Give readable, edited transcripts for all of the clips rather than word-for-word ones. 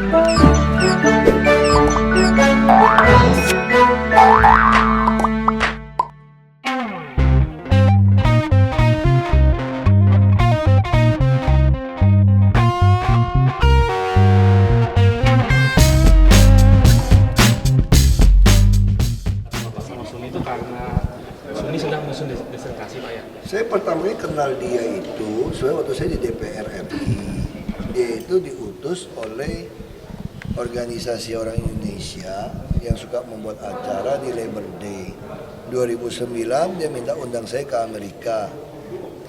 Saya pertama kali kenal dia itu sebenarnya waktu saya di DPR RI. Dia itu diutus oleh organisasi orang Indonesia yang suka membuat acara di Labor Day. 2009 dia minta undang saya ke Amerika.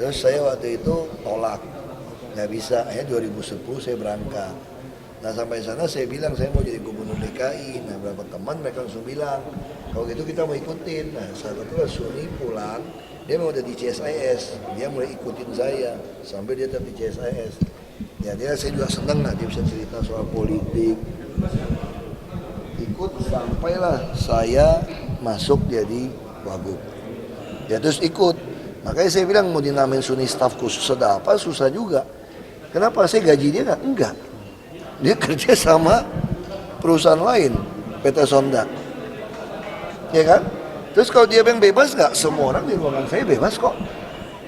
Terus saya waktu itu tolak, nggak bisa. Akhirnya 2010 saya berangkat. Nah sampai sana saya bilang saya mau jadi gubernur DKI. Nah beberapa teman mereka langsung bilang, kalau gitu kita mau ikutin. Nah saat itu Suni pulang, dia mau udah di CSIS, dia mulai ikutin saya sampai dia tetap di CSIS. Ya saya juga senang lah dia bisa cerita soal politik. Ikut sampailah saya masuk jadi wagub. Ya terus ikut. Makanya saya bilang mau dinamain Suni staf khusus ada apa susah juga. Kenapa saya gaji dia nggak? Enggak. Dia kerja sama perusahaan lain, PT Sondak. Ya kan? Terus kalau dia yang bebas nggak? Semua orang di ruangan saya bebas kok.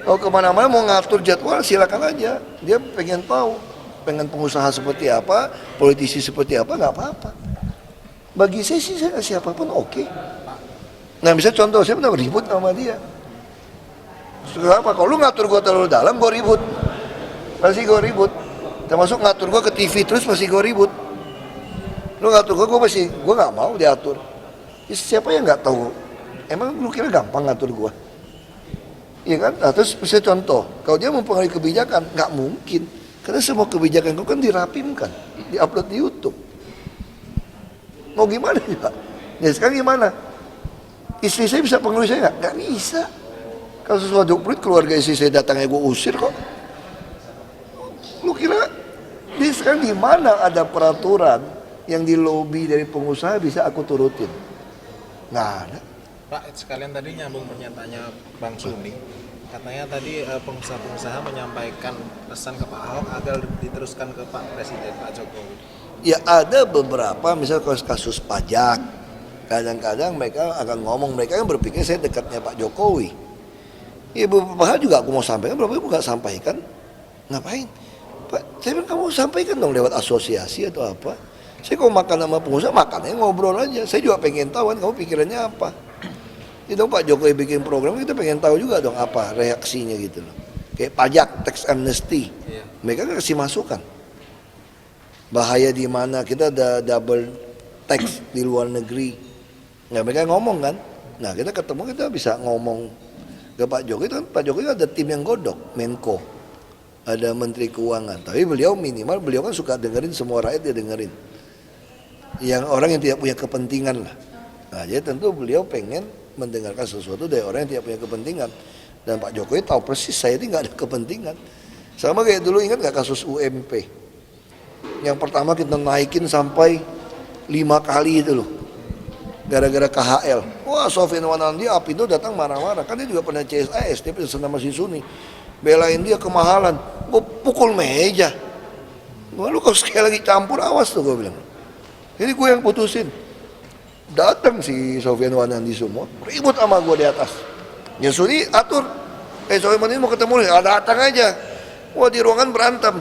Kalau kemana-mana mau ngatur jadwal silakan aja. Dia pengen tahu, pengen pengusaha seperti apa, politisi seperti apa, nggak apa-apa. Bagi saya sih siapapun oke. Nah misalnya contoh saya pernah ribut sama dia. Kenapa? Kalau lu ngatur gua terlalu dalam, gua ribut. Pasti gua ribut. Termasuk ngatur gua ke TV terus pasti gua ribut. Lu ngatur gua pasti gua nggak mau diatur. Siapa yang nggak tahu? Emang lu kira gampang ngatur gua? Iya kan? Nah, terus misalnya contoh, kalau dia mempengaruhi kebijakan, nggak mungkin. Karena semua kebijakan gua kan dirapimkan, diupload di YouTube. Mau gimana ya? Ya sekarang gimana? Istri saya bisa pengaruhi saya nggak? Nggak bisa. Kalau sesuatu keluarga istri saya datangnya gua usir kok. Lu kira di sekarang di mana ada peraturan yang di lobby dari pengusaha bisa aku turutin? Nggak ada. Pak, sekalian tadi nyambung pernyataannya Bang Suni. Katanya tadi pengusaha-pengusaha menyampaikan pesan ke Pak Ahok agar diteruskan ke Pak Presiden, Pak Jokowi. Ya ada beberapa, misalnya kasus pajak. Kadang-kadang mereka akan ngomong, mereka kan berpikir saya dekatnya Pak Jokowi. Ya beberapa hal juga aku mau sampaikan, beberapa aku nggak sampaikan. Ngapain? Pak, saya bilang kamu sampaikan dong lewat asosiasi atau apa. Saya kalau makan sama pengusaha, makannya ngobrol aja. Saya juga pengen tahu kan kamu pikirannya apa. Itu Pak Jokowi bikin program, kita pengen tahu juga dong apa reaksinya gitu loh. Kayak pajak, tax amnesty. Mereka kan kasih masukan. Bahaya di mana, kita ada double tax di luar negeri. Nah mereka ngomong kan. Nah kita ketemu, kita bisa ngomong ke Pak Jokowi. Kan Pak Jokowi ada tim yang godok, Menko. Ada Menteri Keuangan. Tapi beliau minimal, beliau kan suka dengerin semua rakyat, dia dengerin. Yang orang yang tidak punya kepentingan lah. Nah jadi tentu beliau pengen mendengarkan sesuatu dari orang yang tidak punya kepentingan. Dan Pak Jokowi tahu persis saya ini nggak ada kepentingan. Sama kayak dulu, ingat nggak kasus UMP? Yang pertama kita naikin sampai 5 kali itu loh. Gara-gara KHL. Wah Sofyan Wanandi Apindo datang marah-marah. Kan dia juga pernah CSIS, dia pernah sama si Suni. Belain dia kemahalan. Gue pukul meja. Lu kalau sekali lagi campur awas tuh gue bilang. Jadi gue yang putusin. Datang si Sofyan Wanandi semua, ribut sama gue di atas. Ya Suni atur, Sofyan Wanandi mau ketemu nih, datang aja. Wah di ruangan berantem,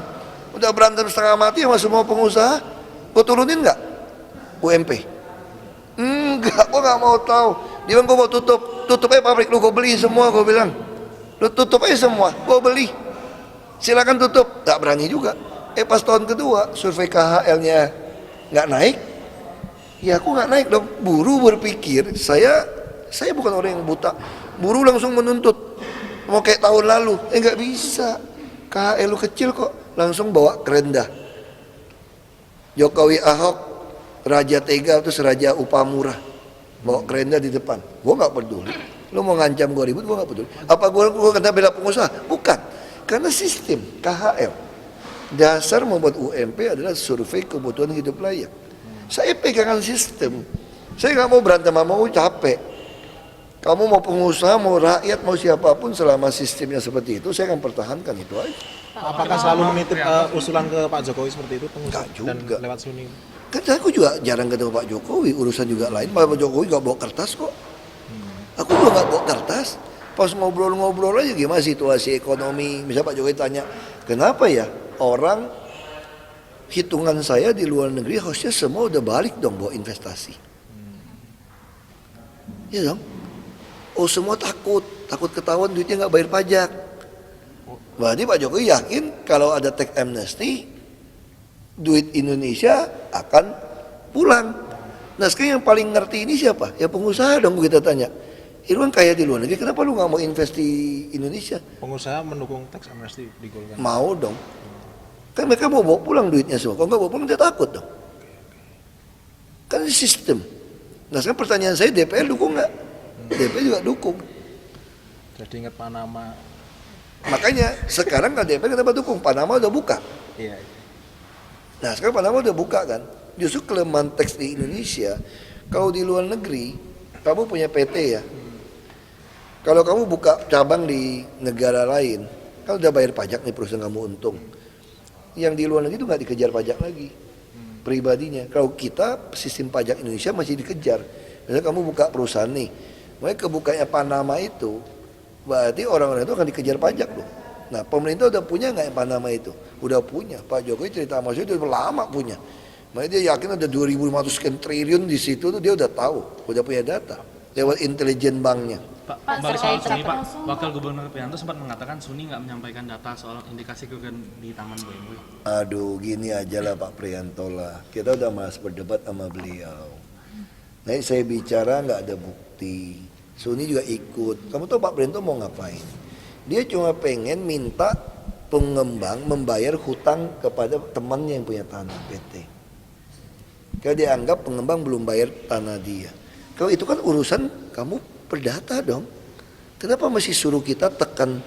udah berantem setengah mati sama semua pengusaha. Gue turunin nggak UMP? Enggak, gue nggak mau tahu. Dia bilang gue mau tutup aja pabrik lu, gue beli semua. Gue bilang, lu tutup aja semua, gue beli. Silakan tutup, nggak berani juga. Pas tahun kedua survei KHL-nya nggak naik. Ya aku nggak naik dong. Buruh berpikir saya bukan orang yang buta. Buruh langsung menuntut mau kayak tahun lalu. Nggak bisa. KHL lu kecil kok, langsung bawa kerendah. Jokowi Ahok Raja Tega terus Raja Upah Murah, bawa kerendah di depan. Gue nggak peduli. Lu mau ngancam gue ribut, gue nggak peduli. Apa gue kena bela pengusaha? Bukan. Karena sistem KHL dasar membuat UMP adalah survei kebutuhan hidup layak. Saya pegangan sistem. Saya nggak mau berantem sama mau capek. Kamu mau pengusaha, mau rakyat, mau siapapun selama sistemnya seperti itu, saya akan pertahankan itu aja. Apakah selalu menitip usulan ke Pak Jokowi seperti itu pengusaha Enggak dan juga. lewat Suni? Kan aku juga jarang ketemu Pak Jokowi, urusan juga lain. Pak Jokowi gak bawa kertas kok. Aku juga gak bawa kertas. Pas ngobrol-ngobrol aja gimana situasi ekonomi. Misalnya Pak Jokowi tanya, kenapa ya orang hitungan saya di luar negeri harusnya semua udah balik dong bawa investasi. Iya dong. Oh semua takut ketahuan duitnya nggak bayar pajak. Berarti Pak Jokowi yakin kalau ada tax amnesty, duit Indonesia akan pulang. Nah sekarang yang paling ngerti ini siapa? Ya pengusaha dong kita tanya. Irwan kaya di luar negeri, kenapa lu nggak mau invest di Indonesia? Pengusaha mendukung tax amnesty digolkan. Mau dong. Kan mereka mau bawa pulang duitnya semua. Kalau nggak bawa pulang dia takut dong. Kan ini sistem. Nah sekarang pertanyaan saya DPR dukung nggak? DPR juga dukung. Jadi ingat Panama. Makanya sekarang kan DPR kenapa dukung? Panama udah buka. Iya. Nah sekarang Panama udah buka kan. Justru kelemahan teks di Indonesia, kalau di luar negeri, kamu punya PT ya. Kalau kamu buka cabang di negara lain, kan udah bayar pajak nih perusahaan kamu untung. Yang di luar negeri itu nggak dikejar pajak lagi, pribadinya. Kalau kita sistem pajak Indonesia masih dikejar. Misalnya kamu buka perusahaan nih, mulai kebukanya Panama itu, berarti orang-orang itu akan dikejar pajak loh. Nah pemerintah udah punya nggak yang Panama itu? Udah punya. Pak Jokowi cerita sama saya udah lama punya. Makanya dia yakin ada 2.500 sekian triliun di situ tuh dia udah tahu, udah punya data lewat intelijen banknya. Pak, Pak, kembali soal terkait Suni, Pak. langsung, Wakil Gubernur Prianto sempat mengatakan Suni nggak menyampaikan data soal indikasi kerugian di Taman BMW. Aduh gini aja lah Pak Prianto lah. Kita udah mas berdebat sama beliau. Nah saya bicara nggak ada bukti. Suni juga ikut. Kamu tahu Pak Prianto mau ngapain? Dia cuma pengen minta pengembang membayar hutang kepada temannya yang punya tanah PT. Kalau dia anggap pengembang belum bayar tanah dia. Kalau itu kan urusan kamu perdata dong. Kenapa masih suruh kita tekan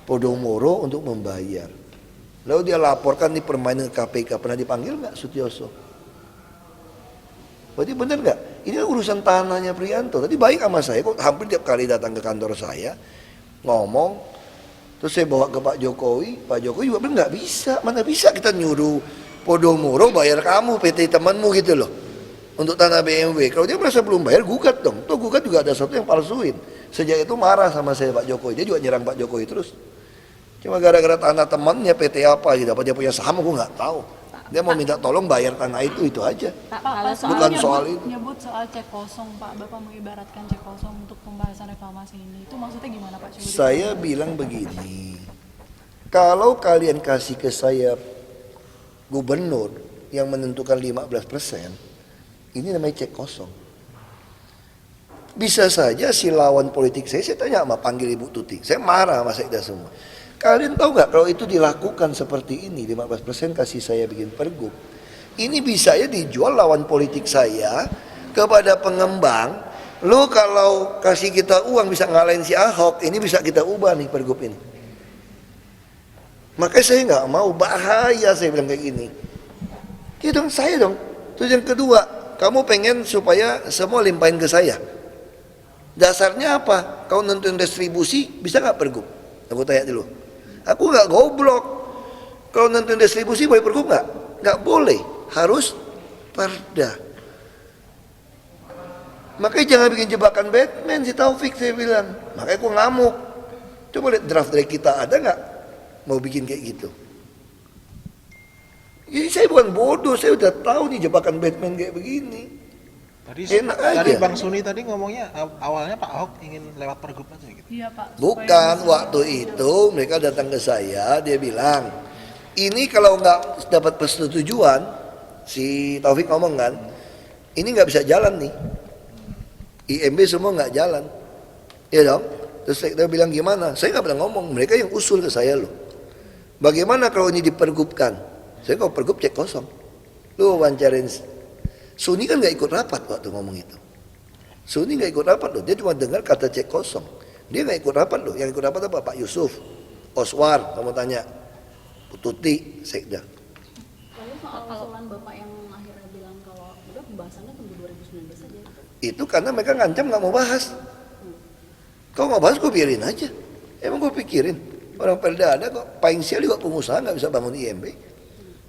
Podomoro untuk membayar? Lalu dia laporkan di permainan KPK, pernah dipanggil nggak Sutioso? Berarti benar nggak? Ini urusan tanahnya Prianto. Tadi baik sama saya, kok hampir tiap kali datang ke kantor saya ngomong. Terus saya bawa ke Pak Jokowi juga bilang nggak bisa. Mana bisa kita nyuruh Podomoro bayar kamu PT temanmu gitu loh untuk tanah BMW. Kalau dia merasa belum bayar gugat dong. Tuh gugat juga ada sesuatu yang palsuin. Sejak itu marah sama saya Pak Jokowi. Dia juga nyerang Pak Jokowi terus. Cuma gara-gara tanah temannya PT apa gitu, apa dia punya saham aku nggak tahu. Dia mau minta tolong bayar tanah itu aja. Pak, Bukan soal itu. Nyebut soal cek kosong, Pak. Bapak mengibaratkan cek kosong untuk pembahasan reklamasi ini. Itu maksudnya gimana, Pak? Coba Saya bilang begini. Kalau kalian kasih ke saya gubernur yang menentukan 15%, ini namanya cek kosong. Bisa saja si lawan politik saya tanya sama panggil Ibu Tuti. Saya marah sama Sekda semua. Kalian tahu nggak kalau itu dilakukan seperti ini, 15% kasih saya bikin pergub. Ini bisa ya dijual lawan politik saya kepada pengembang. Lu kalau kasih kita uang bisa ngalahin si Ahok, ini bisa kita ubah nih pergub ini. Makanya saya nggak mau, bahaya saya bilang kayak gini. Dia dong, saya dong. Terus yang kedua, kamu pengen supaya semua limpahin ke saya. Dasarnya apa? Kau nentuin distribusi, bisa nggak pergub? Aku tanya dulu. Aku nggak goblok. Kalau nentuin distribusi boleh pergub nggak? Nggak boleh, harus perda. Makanya jangan bikin jebakan Batman si Taufik saya bilang. Makanya aku ngamuk. Coba lihat draft dari kita ada nggak mau bikin kayak gitu? Jadi saya bukan bodoh, saya udah tahu nih jebakan Batman kayak begini. Tadi Enak aja. Bang Suni tadi ngomongnya awalnya Pak Ahok ingin lewat pergub aja gitu. Iya, Pak. Bukan, waktu itu mereka datang ke saya, dia bilang, ini kalau nggak dapat persetujuan, si Taufik ngomong kan, ini nggak bisa jalan nih. IMB semua nggak jalan, ya dong. Terus saya bilang gimana? Saya nggak pernah ngomong, mereka yang usul ke saya loh. Bagaimana kalau ini dipergubkan? Saya kalau pergub cek kosong. Lu wawancarin Suni kan nggak ikut rapat waktu ngomong itu. Suni nggak ikut rapat loh, dia cuma dengar kata cek kosong. Dia nggak ikut rapat loh, yang ikut rapat apa? Pak Yusuf, Oswar, kamu tanya, Tuti, Sekda. Lalu soal usulan Bapak yang akhirnya bilang kalau udah pembahasannya tunggu 2019 saja. Itu karena mereka ngancam nggak mau bahas. Kau nggak bahas, gue biarin aja. Emang gue pikirin. Orang Perda ada kok. Paingsial juga pengusaha nggak bisa bangun IMB.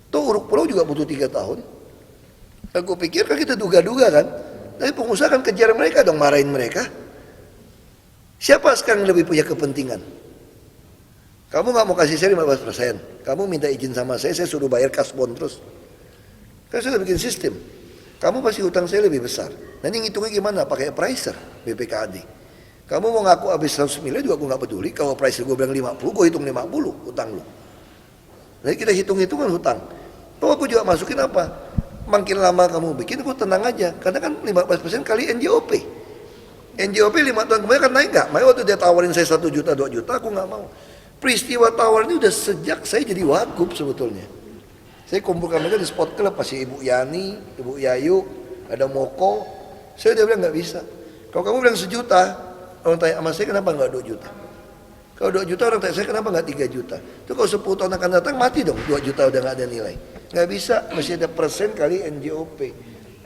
Tuh Uruk Pulau juga butuh 3 tahun. Aku pikir kan kita duga-duga kan. Tapi pengusaha kan kejar mereka dong, marahin mereka. Siapa sekarang lebih punya kepentingan? Kamu nggak mau kasih saya 15%, kamu minta izin sama saya suruh bayar kasbon terus. Kan saya udah bikin sistem. Kamu pasti hutang saya lebih besar. Nanti ngitungnya gimana? Pakai pricer, BPKAD. Kamu mau ngaku habis 100 miliar juga aku nggak peduli. Kalau pricer gue bilang 50, gue hitung 50 hutang lu. Nanti kita hitung-hitungan hutang. Tuh aku juga masukin apa? Makin lama kamu bikin, aku tenang aja. Karena kan 15% kali NJOP. NJOP 5 tahun kemudian kan naik nggak? Makanya waktu dia tawarin saya 1 juta, 2 juta, aku nggak mau. Peristiwa tawar ini udah sejak saya jadi wagub sebetulnya. Saya kumpulkan mereka di sport club, masih Ibu Yani, Ibu Yayu, ada Moko. Saya udah bilang nggak bisa. Kalau kamu bilang 1 juta, orang tanya sama saya kenapa nggak 2 juta? Kalau 2 juta orang tanya saya kenapa nggak 3 juta? Itu kalau 10 tahun akan datang mati dong, 2 juta udah nggak ada nilai. Nggak bisa, mesti ada persen kali NJOP.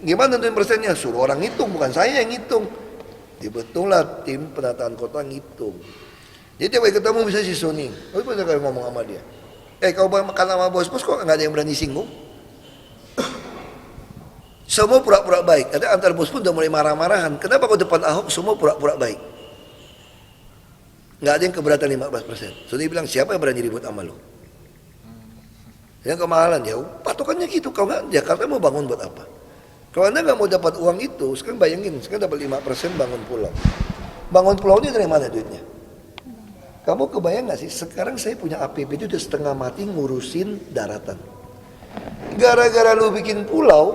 Gimana nentuin persennya? Suruh orang ngitung, bukan saya yang ngitung. Betul lah tim penataan kota ngitung. Jadi tiap kali ketemu bisa si Suning, aku pernah kali ngomong sama dia. Kau makan sama bos-bos kok nggak ada yang berani singgung? Semua pura-pura baik. Ada antar bos pun udah mulai marah-marahan. Kenapa kau depan Ahok semua pura-pura baik? Nggak ada yang keberatan 15%. Suning bilang siapa yang berani ribut sama lo? Yang kemahalan ya, patokannya gitu. Kau nggak Jakarta mau bangun buat apa? Kalau anda nggak mau dapat uang itu, sekarang bayangin, sekarang dapat 5% bangun pulau. Bangun pulau ini dari mana duitnya? Kamu kebayang gak sih, sekarang saya punya APBD udah setengah mati ngurusin daratan. Gara-gara lu bikin pulau,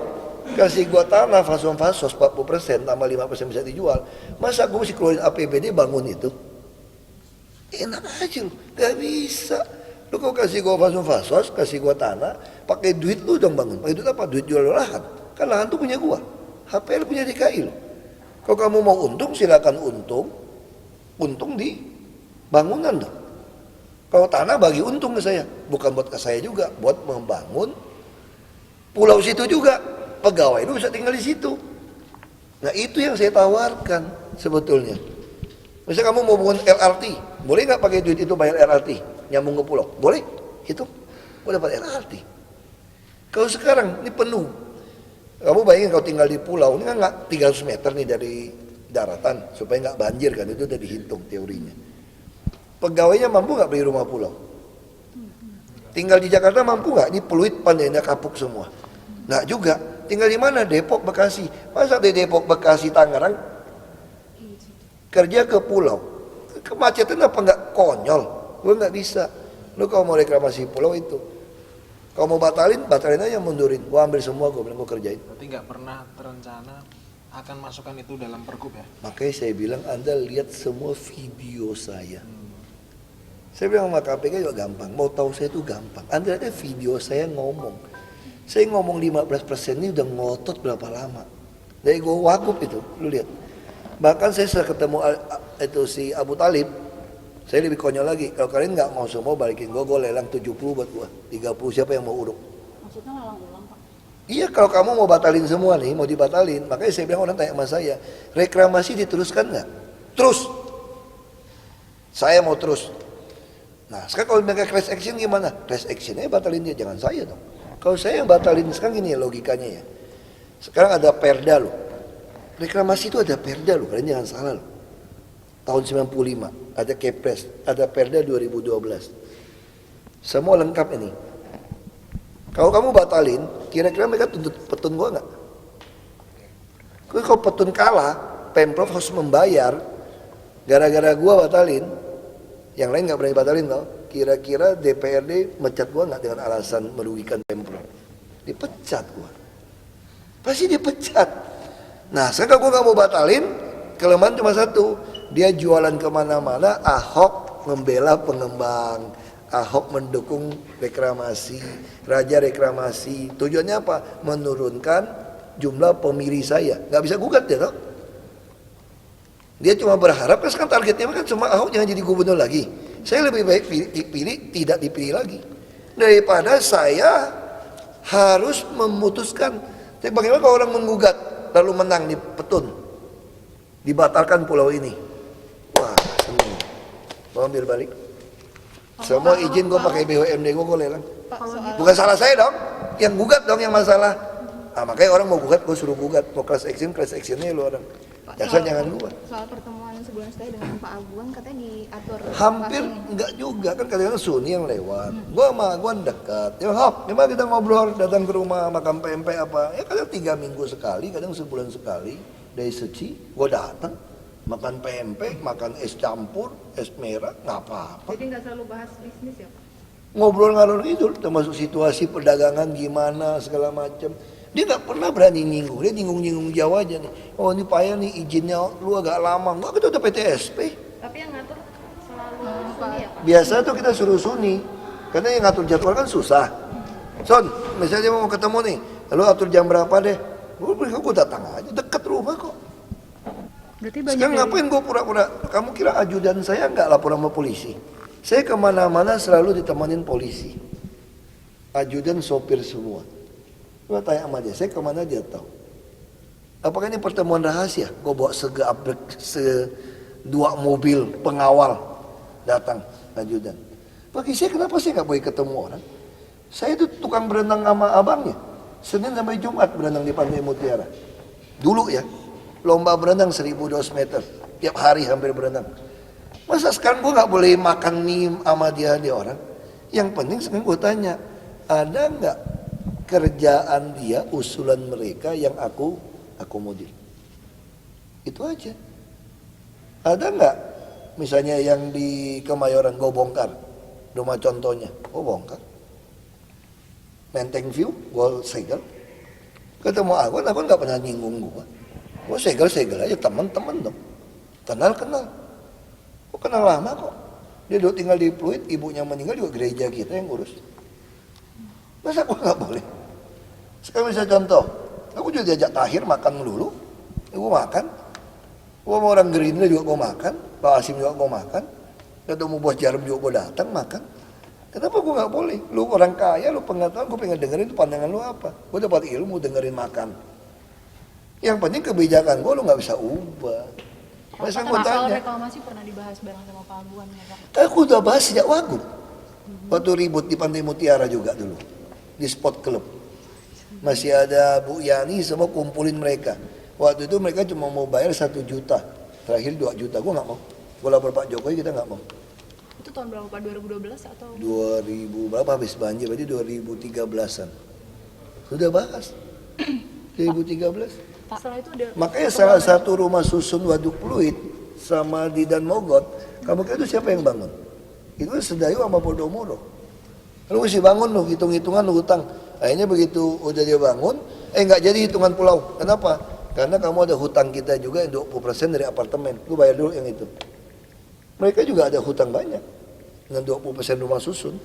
kasih gua tanah fasos 40%, tambah 5% bisa dijual. Masa gua mesti keluarin APBD bangun itu? Enak aja lu, gak bisa. Lu kalau kasih gua fasos, kasih gua tanah, pakai duit lu dong bangun. Pakai duit apa? Duit jual lahan. Kan lahan tuh punya gua, HPL punya DKI lu. Kalau kamu mau untung, silakan untung di bangunan dong. Kalau tanah bagi untung ke saya, bukan buat ke saya juga, buat membangun pulau situ juga. Pegawai itu bisa tinggal di situ. Nah itu yang saya tawarkan sebetulnya. Misalnya kamu mau bangun LRT, boleh nggak pakai duit itu bayar LRT, nyambung ke pulau? Boleh, itu, boleh dapat LRT. Kalau sekarang ini penuh, kamu bayangin kalau tinggal di pulau, ini kan nggak 300 meter nih dari daratan, supaya nggak banjir kan, itu udah dihitung teorinya. Pegawainya mampu nggak beli rumah pulau? Tinggal di Jakarta mampu nggak? Ini peluit pandainya kapuk semua. Nggak juga. Tinggal di mana? Depok, Bekasi. Masa di Depok, Bekasi, Tangerang kerja ke pulau? Kemacetan apa nggak konyol? Gue nggak bisa. Lu kalau mau reklamasi pulau itu, kalau mau batalin aja, mundurin. Gue ambil semua, gue bilang gue kerjain. Berarti nggak pernah terencana akan masukkan itu dalam pergub ya? Makanya saya bilang Anda lihat semua video saya. Saya bilang sama KPK juga gampang, mau tahu saya itu gampang. Anda lihat video saya ngomong. Saya ngomong 15% ini udah ngotot berapa lama. Dari gue wagub itu, lu lihat. Bahkan saya sudah ketemu itu si Abu Talib, saya lebih konyol lagi. Kalau kalian nggak mau semua balikin gue lelang 70 buat gue. 30 siapa yang mau uruk? Maksudnya lelang ulang Pak? Iya, kalau kamu mau batalin semua nih, mau dibatalin. Makanya saya bilang orang tanya sama saya, reklamasi diteruskan nggak? Terus. Saya mau terus. Nah sekarang kalau mereka class action gimana? Class actionnya batalin dia, jangan saya dong. Kalau saya yang batalin, sekarang gini ya logikanya ya. Sekarang ada perda loh. Reklamasi itu ada perda loh, kalian jangan salah loh. Tahun 95, ada Kepres, ada perda 2012. Semua lengkap ini. Kalau kamu batalin, kira-kira mereka tuntut petun gua nggak? Kalau petun kalah, Pemprov harus membayar. Gara-gara gua batalin, yang lain nggak berani batalin tau. Kira-kira DPRD mecat gua nggak dengan alasan merugikan Pemprov? Dipecat gua. Pasti dipecat. Nah sekarang gua nggak mau batalin, kelemahan cuma satu. Dia jualan kemana-mana, Ahok membela pengembang, Ahok mendukung reklamasi, Raja reklamasi. Tujuannya apa? Menurunkan jumlah pemilih saya. Nggak bisa gugat ya tau. Dia cuma berharap kan sekarang targetnya kan cuma Ahok jangan jadi gubernur lagi. Saya lebih baik dipilih, tidak dipilih lagi. Daripada saya harus memutuskan. Tapi bagaimana kalau orang menggugat lalu menang di petun, dibatalkan pulau ini? Wah seneng. Mau ambil balik? Semua izin gue pakai BUMD gue lelang. Kalau gitu, Bukan salah saya dong, yang gugat dong yang masalah. Nah, makanya orang mau gugat, gue suruh gugat. Mau class actionnya lu orang. Dasar jangan gua. Soal pertemuan sebulan sekali dengan Pak Aguan katanya diatur. Hampir enggak juga kan kadang-kadang Suni yang lewat. Gua sama Aguan dekat. Ya hop, gimana kita ngobrol datang ke rumah makam PMP apa? Ya kadang 3 minggu sekali, kadang sebulan sekali. Dari Seci, gua datang makan PMP, makan es campur, es merah, nggak apa-apa. Jadi nggak selalu bahas bisnis ya Pak? Ngobrol ngalor ngidul, termasuk situasi perdagangan gimana segala macam. Dia nggak pernah berani nyinggung, dia nyinggung Jawa aja nih. Oh ini payah nih izinnya lu agak lama, nggak kita udah PTSP. Tapi yang ngatur selalu Suni ya Pak? Biasa tuh kita suruh Suni, karena yang ngatur jadwal kan susah. Son, misalnya mau ketemu nih, lu atur jam berapa deh? Gue datang aja, deket rumah kok. berarti banyak Sekarang ngapain gue pura-pura? Kamu kira ajudan saya nggak lapor sama polisi? Saya kemana-mana selalu ditemanin polisi. Ajudan sopir semua. Gue tanya sama dia, saya kemana dia tahu. Apakah ini pertemuan rahasia? Gue bawa dua mobil pengawal datang ajudan. Bagi saya kenapa saya nggak boleh ketemu orang? Saya itu tukang berenang sama abangnya. Senin sampai Jumat berenang di Pantai Mutiara. Dulu ya, lomba berenang 1.200 meter. Tiap hari hampir berenang. Masa sekarang gue nggak boleh makan mie sama dia orang? Yang penting sekarang gue tanya, ada nggak kerjaan dia, usulan mereka yang aku akomodir? Itu aja. Ada nggak misalnya yang di Kemayoran gue bongkar, rumah contohnya, gue bongkar. Menteng View, gue segel. Ketemu aku nggak pernah nyinggung gue. Gue segel aja, teman-teman dong. Kenal. Gue kenal lama kok. Dia dulu tinggal di Pluit, ibunya meninggal juga gereja kita yang ngurus. Masa gue nggak boleh? Sekarang bisa contoh, aku juga diajak Tahir makan dulu. Gue makan. Gue mau orang Gerindra juga gue makan. Pak Asim juga gue makan. Ketemu Bos Jarum juga gue datang makan. Kenapa gue nggak boleh? Lu orang kaya, lu pengetahuan, gue pengen dengerin itu pandangan lu apa. Gue dapat ilmu dengerin makan. Yang penting kebijakan gue lu nggak bisa ubah. Masa gue soal tanya, reklamasi pernah dibahas bareng sama Pak Aguan ya Pak? aku udah bahas sejak Wagub. Waktu ribut di Pantai Mutiara juga dulu. Di spot club. Masih ada Bu Yani semua kumpulin mereka. Waktu itu mereka cuma mau bayar 1 juta. Terakhir 2 juta, gue nggak mau. Gue lapor Pak Jokowi kita nggak mau. Itu tahun berapa Pak? 2012 atau? 2000 berapa habis banjir, berarti 2013-an. Sudah bahas. 2013. Setelah itu ada Makanya salah satu rumah susun Waduk Pluit sama di Dan Mogot, kamu kira itu siapa yang bangun? Itu Sedayu sama Podomoro. Lu mesti bangun lu, hitung-hitungan lu hutang. Akhirnya begitu udah dia bangun, nggak jadi hitungan pulau. Kenapa? Karena kamu ada hutang kita juga yang 20% dari apartemen. Lu bayar dulu yang itu. Mereka juga ada hutang banyak. Dengan 20% rumah susun,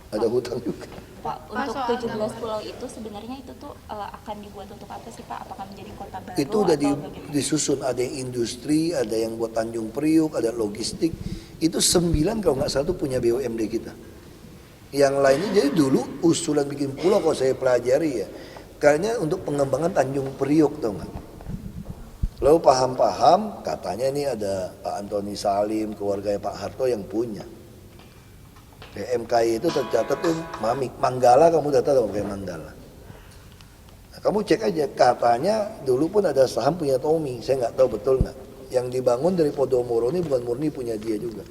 ada hutang juga. Pak, Pak, untuk soal 17 pulau itu sebenarnya itu tuh akan dibuat untuk apa sih Pak? Apakah menjadi kota baru Itu udah atau bagaimana? disusun, ada yang industri, ada yang buat Tanjung Priuk, ada logistik. Itu 9 kalau nggak salah tuh punya BUMD kita. Yang lainnya jadi dulu usulan bikin pulau kalau saya pelajari ya, kayaknya untuk pengembangan Tanjung Priuk tau nggak? Lalu paham-paham katanya ini ada Pak Antoni Salim, keluarga Pak Harto yang punya. PMKI itu tercatat tuh Manggala, kamu udah tahu kayak Manggala. Nah, kamu cek aja, katanya dulu pun ada saham punya Tommy, saya nggak tahu betul nggak. Yang dibangun dari Podomoro ini bukan murni punya dia juga.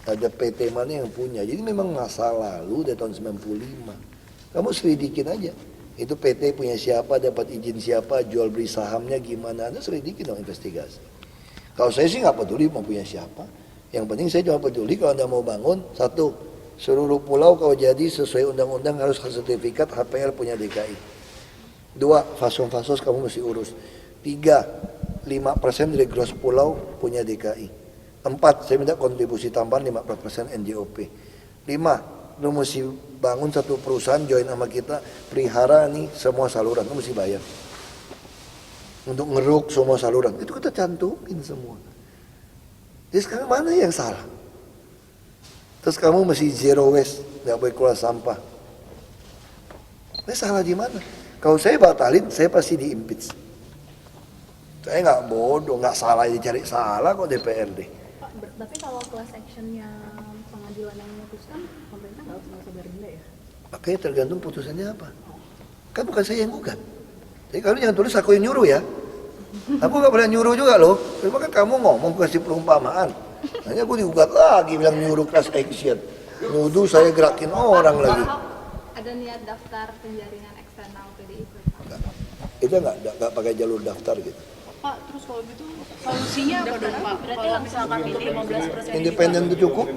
Ada PT mana yang punya, jadi memang masa lalu dari tahun 95. Kamu selidikin aja, itu PT punya siapa, dapat izin siapa, jual beli sahamnya gimana, Anda selidikin dong investigasi. Kalau saya sih nggak peduli mau punya siapa, yang penting saya cuma peduli kalau Anda mau bangun, satu, seluruh pulau kalau jadi sesuai undang-undang harus sertifikat HPL punya DKI. 2, fasos kamu mesti urus. 3, 5% dari gross pulau punya DKI. 4, saya minta kontribusi tambahan 15% NJOP. 5, lu mesti bangun satu perusahaan join sama kita, pelihara nih semua saluran, lu mesti bayar. Untuk ngeruk semua saluran, itu kita cantumin semua. Jadi sekarang mana yang salah? Terus kamu mesti zero waste, nggak boleh keluar sampah. Ini salah di mana? Kalau saya batalin, saya pasti di-impeach. Saya nggak bodoh, nggak salah dicari salah kok DPRD. Pak, tapi kalau class actionnya pengadilan pengadilan yang memutuskan, pemerintah nggak usah bayar denda ya? Makanya tergantung putusannya apa. Kan bukan saya yang gugat. Jadi kalau jangan tulis aku yang nyuruh ya. Aku nggak pernah nyuruh juga loh. Cuma kan kamu ngomong kasih perumpamaan. Hanya aku digugat lagi bilang nyuruh class action. Nuduh saya gerakin orang lagi. Ada niat daftar penjaringan eksternal PDIP? Enggak. Itu nggak pakai jalur daftar gitu. Pak, terus kalau gitu solusinya apa dong Pak? Berarti Kalau misalkan langsung untuk 15% Independen itu cukup.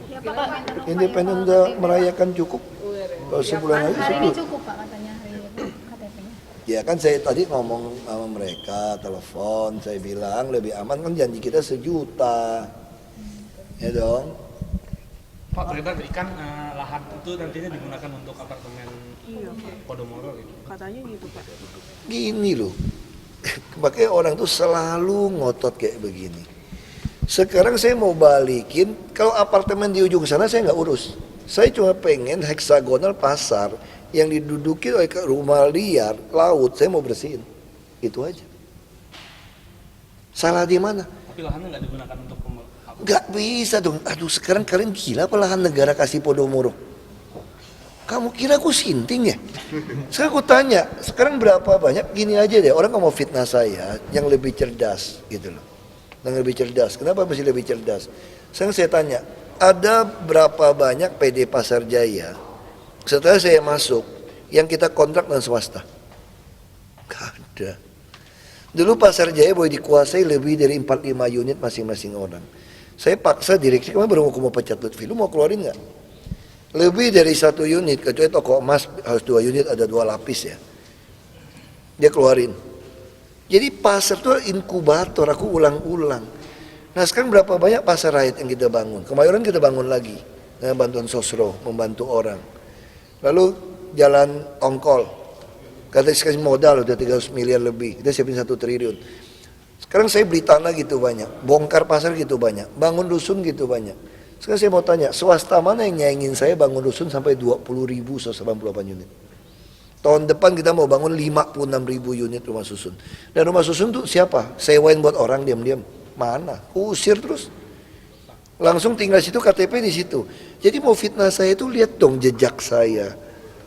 Ya, Pak, Independen udah merayakan cukup. Kalau sebulan lagi hari ini cukup. cukup Pak katanya hari ini KTP-nya. Ya kan saya tadi ngomong sama mereka, telepon, saya bilang lebih aman kan janji kita 1 juta. Ya dong. Pak, ternyata ikan lahan itu nantinya digunakan untuk apartemen Podomoro gitu. katanya gitu Pak. Gini loh. Makanya orang tuh selalu ngotot kayak begini. Sekarang saya mau balikin, kalau apartemen di ujung sana saya nggak urus. Saya cuma pengen heksagonal pasar yang diduduki oleh rumah liar, laut, saya mau bersihin. Itu aja. Salah di mana? Tapi lahannya nggak digunakan untuk Nggak bisa dong. Aduh sekarang kalian gila apa lahan negara kasih Podomoro? Kamu kira aku sinting ya? Sekarang aku tanya, sekarang berapa banyak? Gini aja deh, orang mau fitnah saya yang lebih cerdas gitu loh. Yang lebih cerdas, kenapa mesti lebih cerdas? Sekarang saya tanya, ada berapa banyak PD Pasar Jaya setelah saya masuk yang kita kontrak dengan swasta? Gak ada. Dulu Pasar Jaya boleh dikuasai lebih dari 45 unit masing-masing orang. Saya paksa direksi, kamu baru mau pecat Lutfi, lu mau keluarin nggak? Lebih dari 1 unit, kecuali toko emas harus 2 unit, ada 2 lapis ya. Dia keluarin. Jadi pasar itu inkubator, aku ulang-ulang. Nah sekarang berapa banyak pasar rakyat yang kita bangun? Kemayoran kita bangun lagi dengan bantuan Sosro, membantu orang. Lalu jalan Tongkol, kata kasih modal udah 300 miliar lebih, kita siapin 1 triliun. Sekarang saya beli tanah gitu banyak, bongkar pasar gitu banyak, bangun dusun gitu banyak. Sekarang saya mau tanya, swasta mana yang nyaingin saya bangun dusun sampai 20.000 188 unit? Tahun depan kita mau bangun 56.000 unit rumah susun. Dan rumah susun tuh siapa? Sewain buat orang diam-diam. Mana? Usir terus. Langsung tinggal situ, KTP di situ. Jadi mau fitnah saya itu lihat dong jejak saya.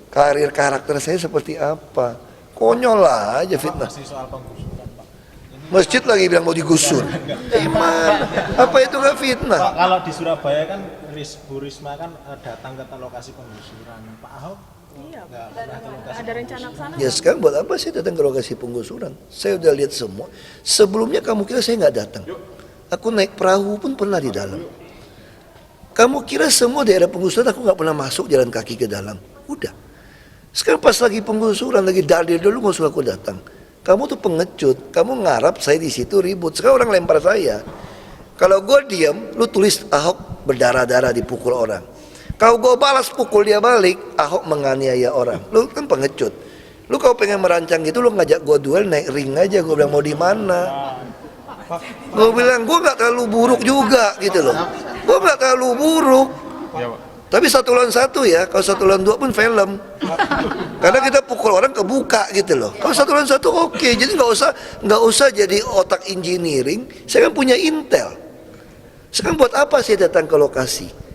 Karir karakter saya seperti apa. Konyol aja fitnah. Masih soal penggusuran Pak. Masjid lagi bilang mau digusur. Gimana? Apa itu gak fitnah? Pak, kalau di Surabaya kan Bu Risma kan datang ke lokasi penggusuran. Pak Ahok Iya, nggak pernah ke lokasi ada rencana ke sana. Ya sekarang buat apa sih datang ke lokasi penggusuran? Saya udah lihat semua. Sebelumnya kamu kira saya nggak datang? Aku naik perahu pun pernah di dalam. Kamu kira semua daerah penggusuran aku nggak pernah masuk jalan kaki ke dalam? Udah. Sekarang pas lagi penggusuran, lagi dalil dulu nggak suka aku datang. Kamu tuh pengecut. Kamu ngarap saya di situ ribut. Sekarang orang lempar saya. Kalau gue diam, lu tulis Ahok berdarah-darah dipukul orang. Kalau gue balas pukul dia balik, Ahok menganiaya orang. Lu kan pengecut. Lu kalau pengen merancang gitu, lu ngajak gue duel naik ring aja. Gue bilang mau di mana? Gue bilang gue nggak terlalu buruk juga gitu loh. Gue nggak terlalu buruk. Tapi 1 lawan 1 ya. Kalau 1 lawan 2 pun film. Karena kita pukul orang kebuka gitu loh. Kalau 1 lawan 1 oke. Jadi nggak usah jadi otak engineering. Saya kan punya intel. Sekarang buat apa saya datang ke lokasi?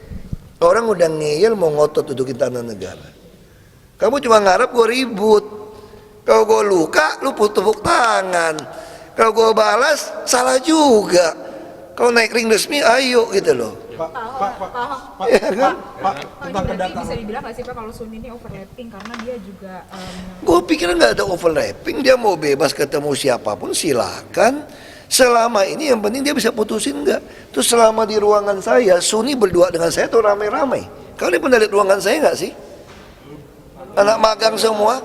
Orang udah ngeyel mau ngotot dudukin tanah negara. Kamu cuma ngarep gue ribut. Kalau gue luka, lu tepuk tangan. Kalau gue balas, salah juga. Kalau naik ring resmi, ayo gitu loh. Pak, Ya kan? tentang kedatangan. Bisa dibilang nggak sih Pak kalau Sun ini overlapping karena dia juga Gue pikir nggak ada overlapping. Dia mau bebas ketemu siapapun silakan. Selama ini yang penting dia bisa putusin nggak. Terus selama di ruangan saya, Suni berdua dengan saya tuh ramai-ramai. Kalian pernah lihat ruangan saya nggak sih? Anak magang semua.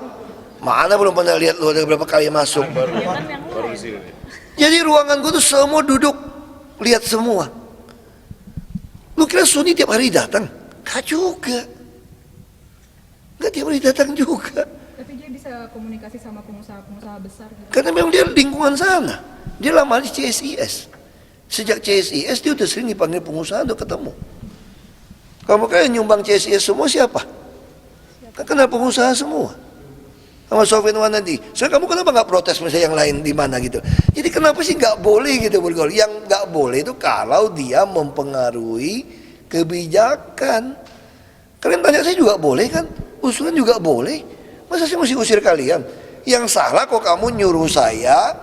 Mana belum pernah lihat lu ada berapa kali masuk. Jadi ruangan gue tuh semua duduk lihat semua. Lu kira Suni tiap hari datang? Gak juga. Gak tiap hari datang juga. tapi dia bisa komunikasi sama pengusaha-pengusaha besar gitu. Karena memang dia lingkungan sana. Dia lama di CSIS. Sejak CSIS dia udah sering dipanggil pengusaha untuk ketemu. Kamu kan nyumbang CSIS semua siapa? Kan kenal pengusaha semua. Sama Sofian Wanadi. Sekarang kamu kenapa nggak protes misalnya yang lain di mana gitu? Jadi kenapa sih nggak boleh gitu bergaul? Yang nggak boleh itu kalau dia mempengaruhi kebijakan. Kalian tanya saya juga boleh kan? Usulan juga boleh. Masa saya mesti usir kalian? Yang salah kok kamu nyuruh saya,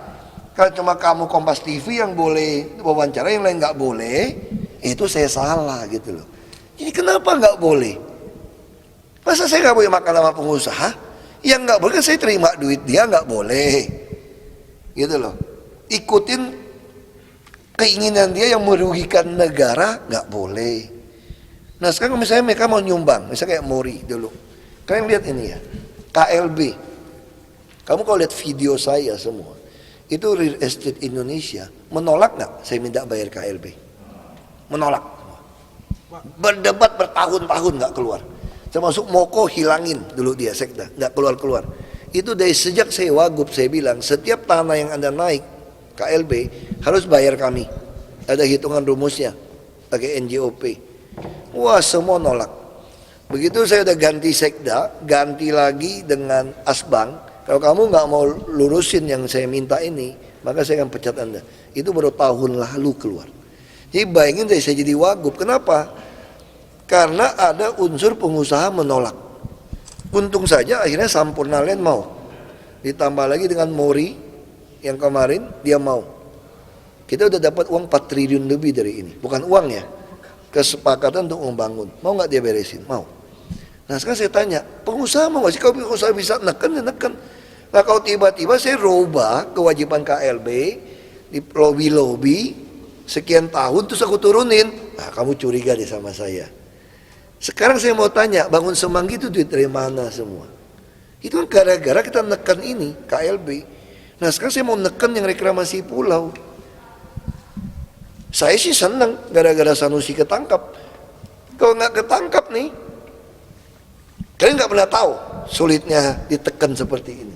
kalau cuma kamu Kompas TV yang boleh wawancara, yang lain nggak boleh, itu saya salah gitu loh. Jadi kenapa nggak boleh? Masa saya nggak boleh makan sama pengusaha? Yang nggak boleh kan saya terima duit dia, nggak boleh, gitu loh. Ikutin keinginan dia yang merugikan negara, nggak boleh. Nah sekarang misalnya mereka mau nyumbang, misalnya kayak Mori dulu. Kalian lihat ini ya, KLB. Kamu kalau lihat video saya semua, itu real estate Indonesia menolak nggak saya minta bayar KLB? Menolak. Berdebat bertahun-tahun nggak keluar. Termasuk Moko hilangin dulu dia sekda, nggak keluar-keluar. Itu dari sejak saya wagub saya bilang setiap tanah yang Anda naik KLB harus bayar kami. Ada hitungan rumusnya pakai NJOP. Wah semua nolak. Begitu saya udah ganti sekda, ganti lagi dengan Asbang. Kalau kamu nggak mau lurusin yang saya minta ini, maka saya akan pecat Anda. Itu baru tahun lalu keluar. Jadi bayangin dari saya jadi wagub. Kenapa? Karena ada unsur pengusaha menolak. Untung saja akhirnya Sampurna Land mau. Ditambah lagi dengan Mori yang kemarin dia mau. Kita udah dapat uang 4 triliun lebih dari ini. Bukan uang ya, kesepakatan untuk membangun. Mau nggak dia beresin? Mau. Nah sekarang saya tanya, pengusaha mau nggak sih? Kalau pengusaha bisa neken, ya neken. Nah kalau tiba-tiba saya robah kewajiban KLB di lobby sekian tahun terus aku turunin, nah kamu curiga deh sama saya. Sekarang saya mau tanya, bangun Semanggi itu duit dari mana semua? Itu kan gara-gara kita neken ini KLB. Nah sekarang saya mau neken yang reklamasi pulau. Saya sih senang gara-gara Sanusi ketangkap. Kalau nggak ketangkap nih, kalian nggak pernah tahu sulitnya ditekan seperti ini.